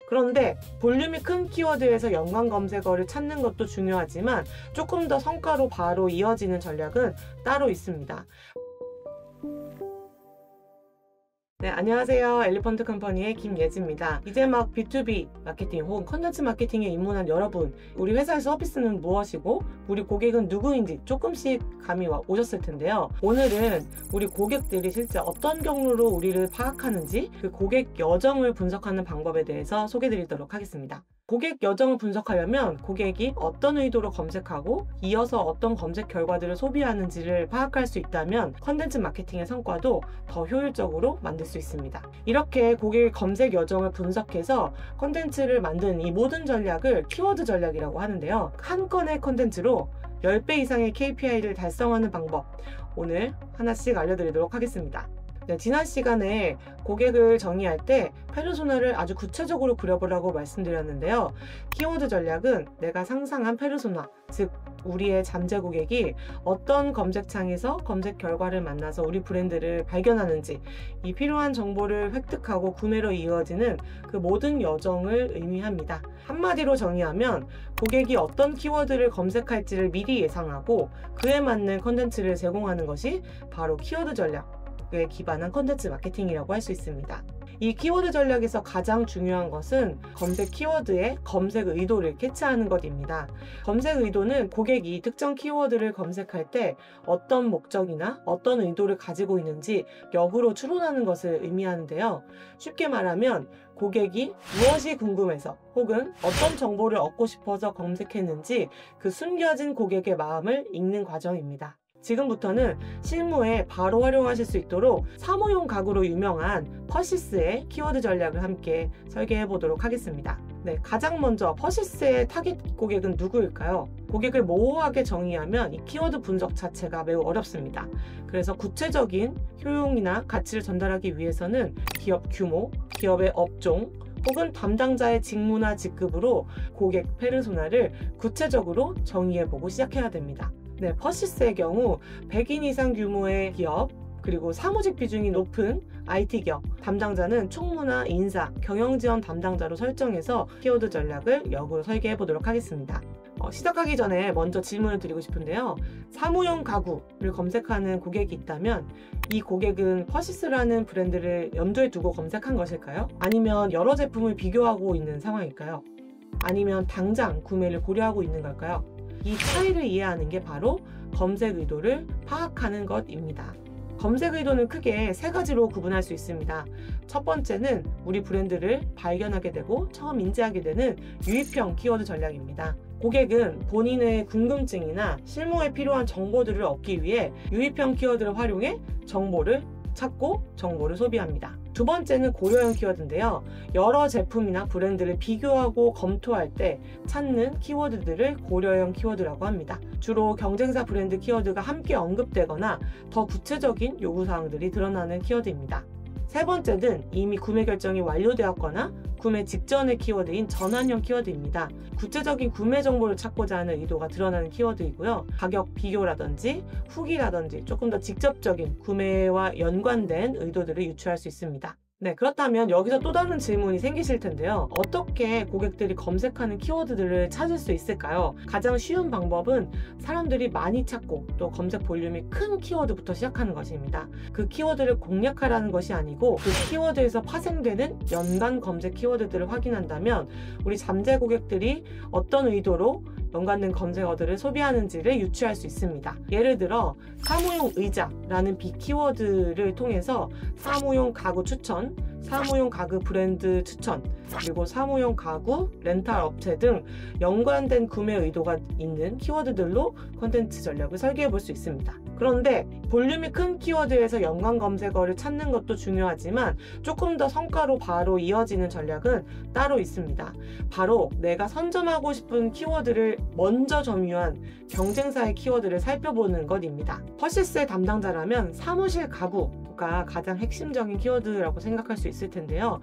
그런데 볼륨이 큰 키워드에서 연관 검색어를 찾는 것도 중요하지만 조금 더 성과로 바로 이어지는 전략은 따로 있습니다. 네, 안녕하세요. 엘리펀트 컴퍼니의 김예지입니다. 이제 막 B2B 마케팅 혹은 컨텐츠 마케팅에 입문한 여러분, 우리 회사의 서비스는 무엇이고 우리 고객은 누구인지 조금씩 감이 오셨을 텐데요. 오늘은 우리 고객들이 실제 어떤 경로로 우리를 파악하는지 그 고객 여정을 분석하는 방법에 대해서 소개드리도록 하겠습니다. 고객 여정을 분석하려면 고객이 어떤 의도로 검색하고 이어서 어떤 검색 결과들을 소비하는지를 파악할 수 있다면 컨텐츠 마케팅의 성과도 더 효율적으로 만들 수 있습니다. 이렇게 고객의 검색 여정을 분석해서 컨텐츠를 만든 이 모든 전략을 키워드 전략이라고 하는데요. 한 건의 컨텐츠로 10배 이상의 KPI를 달성하는 방법, 오늘 하나씩 알려드리도록 하겠습니다. 네, 지난 시간에 고객을 정의할 때 페르소나를 아주 구체적으로 그려보라고 말씀드렸는데요. 키워드 전략은 내가 상상한 페르소나, 즉 우리의 잠재 고객이 어떤 검색창에서 검색 결과를 만나서 우리 브랜드를 발견하는지, 이 필요한 정보를 획득하고 구매로 이어지는 그 모든 여정을 의미합니다. 한마디로 정의하면 고객이 어떤 키워드를 검색할지를 미리 예상하고 그에 맞는 컨텐츠를 제공하는 것이 바로 키워드 전략 에 기반한 컨텐츠 마케팅이라고 할 수 있습니다. 이 키워드 전략에서 가장 중요한 것은 검색 키워드의 검색 의도를 캐치하는 것입니다. 검색 의도는 고객이 특정 키워드를 검색할 때 어떤 목적이나 어떤 의도를 가지고 있는지 역으로 추론하는 것을 의미하는데요. 쉽게 말하면 고객이 무엇이 궁금해서 혹은 어떤 정보를 얻고 싶어서 검색했는지 그 숨겨진 고객의 마음을 읽는 과정입니다. 지금부터는 실무에 바로 활용하실 수 있도록 사무용 가구로 유명한 퍼시스의 키워드 전략을 함께 설계해 보도록 하겠습니다. 네, 가장 먼저 퍼시스의 타깃 고객은 누구일까요? 고객을 모호하게 정의하면 이 키워드 분석 자체가 매우 어렵습니다. 그래서 구체적인 효용이나 가치를 전달하기 위해서는 기업 규모, 기업의 업종, 혹은 담당자의 직무나 직급으로 고객 페르소나를 구체적으로 정의해보고 시작해야 됩니다. 네, 퍼시스의 경우 100인 이상 규모의 기업, 그리고 사무직 비중이 높은 IT 기업, 담당자는 총무나 인사, 경영지원 담당자로 설정해서 키워드 전략을 역으로 설계해 보도록 하겠습니다. 시작하기 전에 먼저 질문을 드리고 싶은데요. 사무용 가구를 검색하는 고객이 있다면 이 고객은 퍼시스라는 브랜드를 염두에 두고 검색한 것일까요? 아니면 여러 제품을 비교하고 있는 상황일까요? 아니면 당장 구매를 고려하고 있는 걸까요? 이 차이를 이해하는 게 바로 검색 의도를 파악하는 것입니다. 검색 의도는 크게 세 가지로 구분할 수 있습니다. 첫 번째는 우리 브랜드를 발견하게 되고 처음 인지하게 되는 유입형 키워드 전략입니다. 고객은 본인의 궁금증이나 실무에 필요한 정보들을 얻기 위해 유입형 키워드를 활용해 정보를 찾고 정보를 소비합니다. 두 번째는 고려형 키워드인데요. 여러 제품이나 브랜드를 비교하고 검토할 때 찾는 키워드들을 고려형 키워드라고 합니다. 주로 경쟁사 브랜드 키워드가 함께 언급되거나 더 구체적인 요구사항들이 드러나는 키워드입니다. 세 번째는 이미 구매 결정이 완료되었거나 구매 직전의 키워드인 전환형 키워드입니다. 구체적인 구매 정보를 찾고자 하는 의도가 드러나는 키워드이고요. 가격 비교라든지 후기라든지 조금 더 직접적인 구매와 연관된 의도들을 유추할 수 있습니다. 네, 그렇다면 여기서 또 다른 질문이 생기실 텐데요. 어떻게 고객들이 검색하는 키워드들을 찾을 수 있을까요? 가장 쉬운 방법은 사람들이 많이 찾고 또 검색 볼륨이 큰 키워드부터 시작하는 것입니다. 그 키워드를 공략하라는 것이 아니고 그 키워드에서 파생되는 연관 검색 키워드들을 확인한다면 우리 잠재 고객들이 어떤 의도로 연관된 검색어들을 소비하는지를 유추할 수 있습니다. 예를 들어 사무용 의자라는 빅키워드를 통해서 사무용 가구 추천, 사무용 가구 브랜드 추천, 그리고 사무용 가구 렌탈 업체 등 연관된 구매 의도가 있는 키워드들로 컨텐츠 전략을 설계해 볼 수 있습니다. 그런데 볼륨이 큰 키워드에서 연관 검색어를 찾는 것도 중요하지만 조금 더 성과로 바로 이어지는 전략은 따로 있습니다. 바로 내가 선점하고 싶은 키워드를 먼저 점유한 경쟁사의 키워드를 살펴보는 것입니다. 퍼시스의 담당자라면 사무실 가구가 가장 핵심적인 키워드라고 생각할 수 있을 텐데요.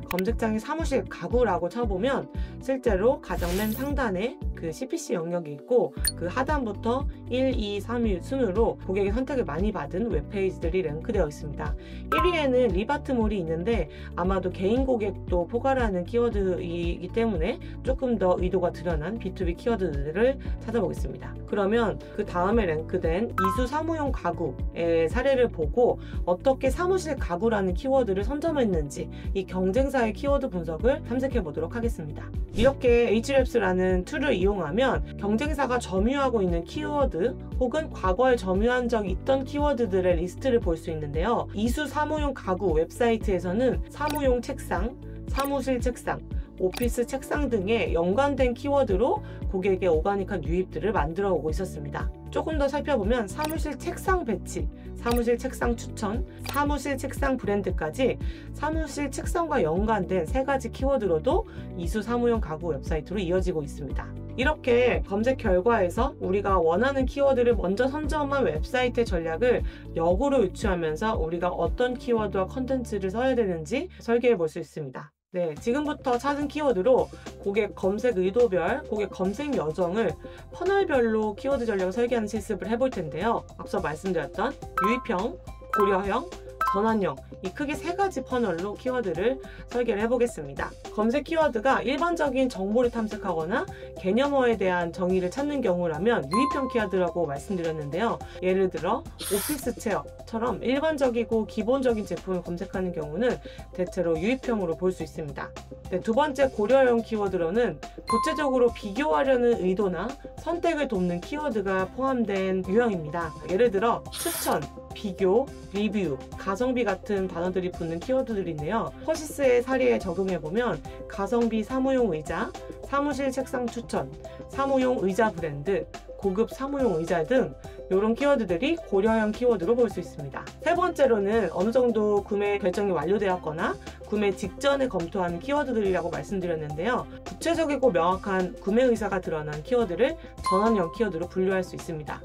검색창에 사무실 가구라고 쳐보면 실제로 가장 맨 상단에 그 CPC 영역이 있고 그 하단부터 1, 2, 3위 순으로 고객의 선택을 많이 받은 웹페이지들이 랭크되어 있습니다. 1위에는 리바트몰이 있는데 아마도 개인 고객도 포괄하는 키워드이기 때문에 조금 더 의도가 드러난 B2B 키워드들을 찾아보겠습니다. 그러면 그 다음에 랭크된 이수 사무용 가구의 사례를 보고 어떻게 사무실 가구라는 키워드를 선점했는지 이 경쟁사의 키워드 분석을 탐색해 보도록 하겠습니다. 이렇게 Ahrefs라는 툴을 이용하면 경쟁사가 점유하고 있는 키워드 혹은 과거에 점유한 적이 있던 키워드들의 리스트를 볼 수 있는데요. 이수 사무용 가구 웹사이트에서는 사무용 책상, 사무실 책상, 오피스 책상 등의 연관된 키워드로 고객의 오가닉한 유입들을 만들어 오고 있었습니다. 조금 더 살펴보면 사무실 책상 배치, 사무실 책상 추천, 사무실 책상 브랜드까지 사무실 책상과 연관된 3가지 키워드로도 이수 사무용 가구 웹사이트로 이어지고 있습니다. 이렇게 검색 결과에서 우리가 원하는 키워드를 먼저 선점한 웹사이트의 전략을 역으로 유추하면서 우리가 어떤 키워드와 컨텐츠를 써야 되는지 설계해 볼 수 있습니다. 네, 지금부터 찾은 키워드로 고객 검색 의도별, 고객 검색 여정을 퍼널별로 키워드 전략을 설계하는 실습을 해볼 텐데요. 앞서 말씀드렸던 유입형, 고려형, 전환형 이 크게 3가지 퍼널로 키워드를 설계를 해보겠습니다. 검색 키워드가 일반적인 정보를 탐색하거나 개념어에 대한 정의를 찾는 경우라면 유입형 키워드라고 말씀드렸는데요. 예를 들어 오피스 체어처럼 일반적이고 기본적인 제품을 검색하는 경우는 대체로 유입형으로 볼 수 있습니다. 네, 두 번째 고려형 키워드로는 구체적으로 비교하려는 의도나 선택을 돕는 키워드가 포함된 유형입니다. 예를 들어 추천, 비교, 리뷰, 가성비 같은 단어들이 붙는 키워드들인데요. 퍼시스의 사례에 적용해보면 가성비 사무용 의자, 사무실 책상 추천, 사무용 의자 브랜드, 고급 사무용 의자 등 이런 키워드들이 고려형 키워드로 볼 수 있습니다. 세 번째로는 어느 정도 구매 결정이 완료되었거나 구매 직전에 검토하는 키워드들이라고 말씀드렸는데요. 구체적이고 명확한 구매 의사가 드러난 키워드를 전환형 키워드로 분류할 수 있습니다.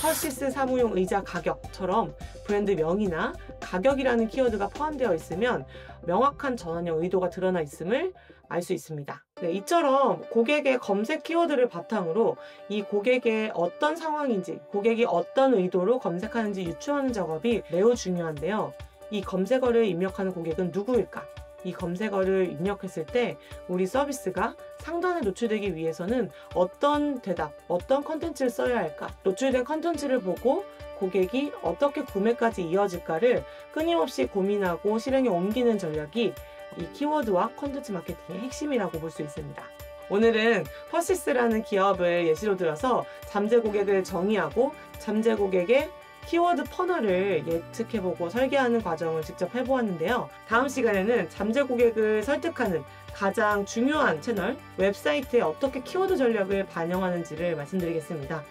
퍼시스 사무용 의자 가격처럼 브랜드 명이나 가격이라는 키워드가 포함되어 있으면 명확한 전환형 의도가 드러나 있음을 알 수 있습니다. 네, 이처럼 고객의 검색 키워드를 바탕으로 이 고객의 어떤 상황인지, 고객이 어떤 의도로 검색하는지 유추하는 작업이 매우 중요한데요. 이 검색어를 입력하는 고객은 누구일까? 이 검색어를 입력했을 때 우리 서비스가 상단에 노출되기 위해서는 어떤 대답, 어떤 컨텐츠를 써야 할까? 노출된 컨텐츠를 보고 고객이 어떻게 구매까지 이어질까를 끊임없이 고민하고 실행에 옮기는 전략이 이 키워드와 컨텐츠 마케팅의 핵심이라고 볼 수 있습니다. 오늘은 퍼시스라는 기업을 예시로 들어서 잠재 고객을 정의하고 잠재 고객의 키워드 퍼널을 예측해보고 설계하는 과정을 직접 해보았는데요. 다음 시간에는 잠재 고객을 설득하는 가장 중요한 채널, 웹사이트에 어떻게 키워드 전략을 반영하는지를 말씀드리겠습니다.